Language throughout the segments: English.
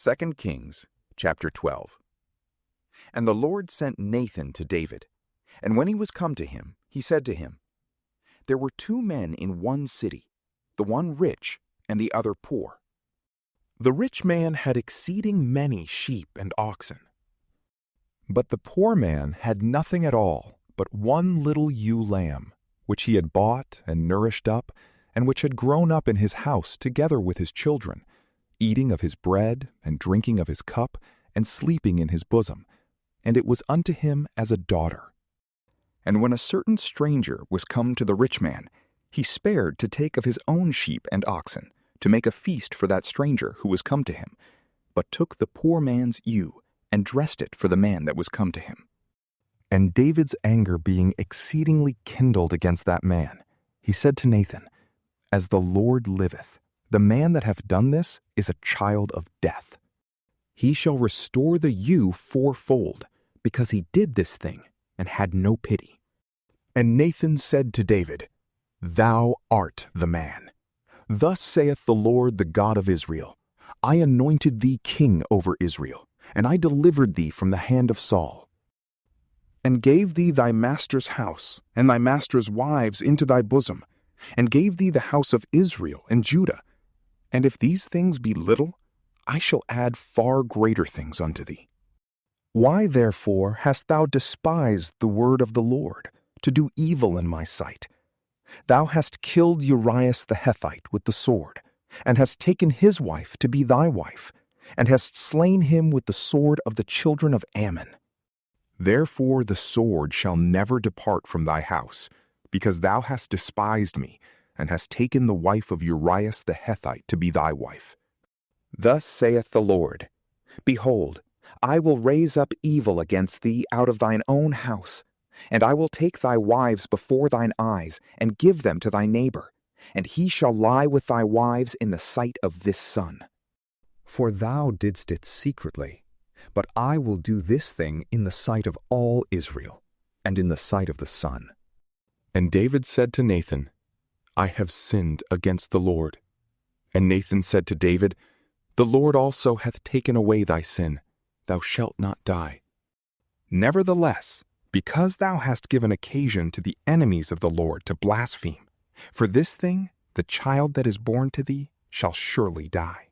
2 Kings chapter 12. And the Lord sent Nathan to David. And when he was come to him, he said to him, There were 2 men in one city, the one rich and the other poor. The rich man had exceeding many sheep and oxen. But the poor man had nothing at all but one little ewe lamb, which he had bought and nourished up, and which had grown up in his house together with his children, eating of his bread and drinking of his cup, and sleeping in his bosom, and it was unto him as a daughter. And when a certain stranger was come to the rich man, he spared to take of his own sheep and oxen, to make a feast for that stranger who was come to him, but took the poor man's ewe, and dressed it for the man that was come to him. And David's anger being exceedingly kindled against that man, he said to Nathan, As the Lord liveth, the man that hath done this is a child of death. He shall restore the ewe 4-fold, because he did this thing, and had no pity. And Nathan said to David, Thou art the man. Thus saith the Lord, the God of Israel, I anointed thee king over Israel, and I delivered thee from the hand of Saul, and gave thee thy master's house, and thy master's wives into thy bosom, and gave thee the house of Israel and Judah. And if these things be little, I shall add far greater things unto thee. Why therefore hast thou despised the word of the Lord, to do evil in my sight? Thou hast killed Urias the Hittite with the sword, and hast taken his wife to be thy wife, and hast slain him with the sword of the children of Ammon. Therefore the sword shall never depart from thy house, because thou hast despised me, and hast taken the wife of Urias the Hittite to be thy wife. Thus saith the Lord, Behold, I will raise up evil against thee out of thine own house, and I will take thy wives before thine eyes, and give them to thy neighbor, and he shall lie with thy wives in the sight of this sun. For thou didst it secretly, but I will do this thing in the sight of all Israel, and in the sight of the sun. And David said to Nathan, I have sinned against the Lord. And Nathan said to David, The Lord also hath taken away thy sin. Thou shalt not die. Nevertheless, because thou hast given occasion to the enemies of the Lord to blaspheme, for this thing the child that is born to thee shall surely die.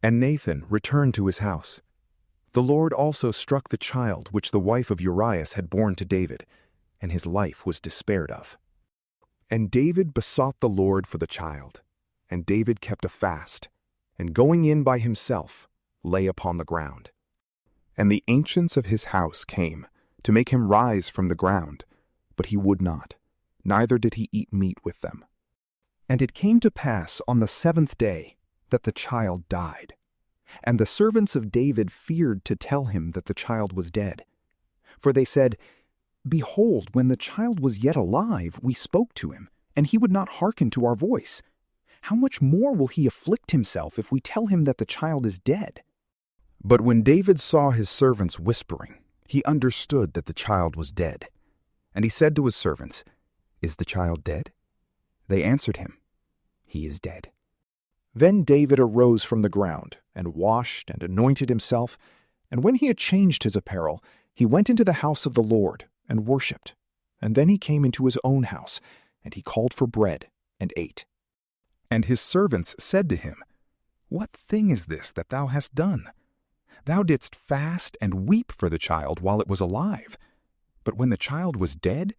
And Nathan returned to his house. The Lord also struck the child which the wife of Urias had borne to David, and his life was despaired of. And David besought the Lord for the child, and David kept a fast, and going in by himself, lay upon the ground. And the ancients of his house came to make him rise from the ground, but he would not, neither did he eat meat with them. And it came to pass on the 7th day that the child died. And the servants of David feared to tell him that the child was dead. For they said, Behold, when the child was yet alive, we spoke to him, and he would not hearken to our voice. How much more will he afflict himself if we tell him that the child is dead? But when David saw his servants whispering, he understood that the child was dead. And he said to his servants, Is the child dead? They answered him, He is dead. Then David arose from the ground, and washed and anointed himself, and when he had changed his apparel, he went into the house of the Lord, and worshipped. And then he came into his own house, and he called for bread, and ate. And his servants said to him, What thing is this that thou hast done? Thou didst fast and weep for the child while it was alive, but when the child was dead,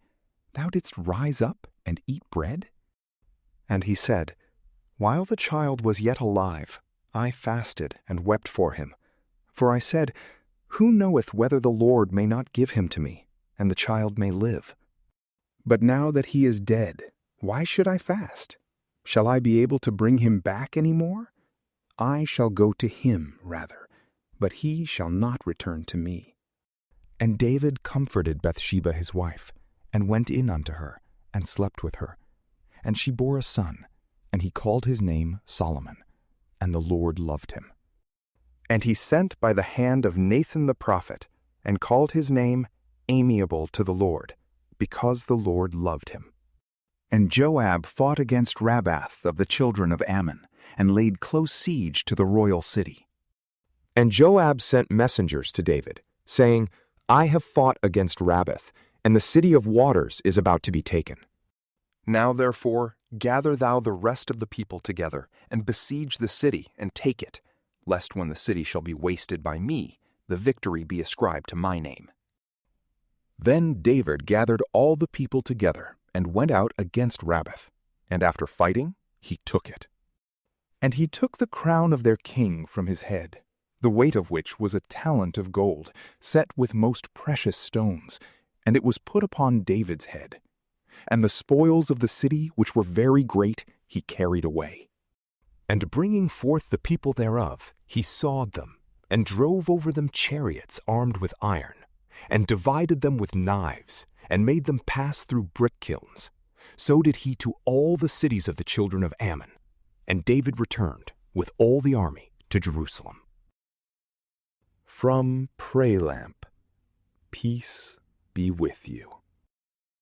thou didst rise up and eat bread? And he said, While the child was yet alive, I fasted and wept for him. For I said, Who knoweth whether the Lord may not give him to me, and the child may live? But now that he is dead, why should I fast? Shall I be able to bring him back any more? I shall go to him rather, but he shall not return to me. And David comforted Bathsheba his wife, and went in unto her, and slept with her. And she bore a son, and he called his name Solomon, and the Lord loved him. And he sent by the hand of Nathan the prophet, and called his name Amiable to the Lord, because the Lord loved him. And Joab fought against Rabbath of the children of Ammon, and laid close siege to the royal city. And Joab sent messengers to David, saying, I have fought against Rabbath, and the city of waters is about to be taken. Now therefore gather thou the rest of the people together, and besiege the city, and take it, lest when the city shall be wasted by me, the victory be ascribed to my name. Then David gathered all the people together, and went out against Rabbath, and after fighting, he took it. And he took the crown of their king from his head, the weight of which was a talent of gold, set with most precious stones, and it was put upon David's head. And the spoils of the city, which were very great, he carried away. And bringing forth the people thereof, he sawed them, and drove over them chariots armed with iron, and divided them with knives, and made them pass through brick kilns. So did he to all the cities of the children of Ammon. And David returned with all the army to Jerusalem. From PrayLamp, peace be with you.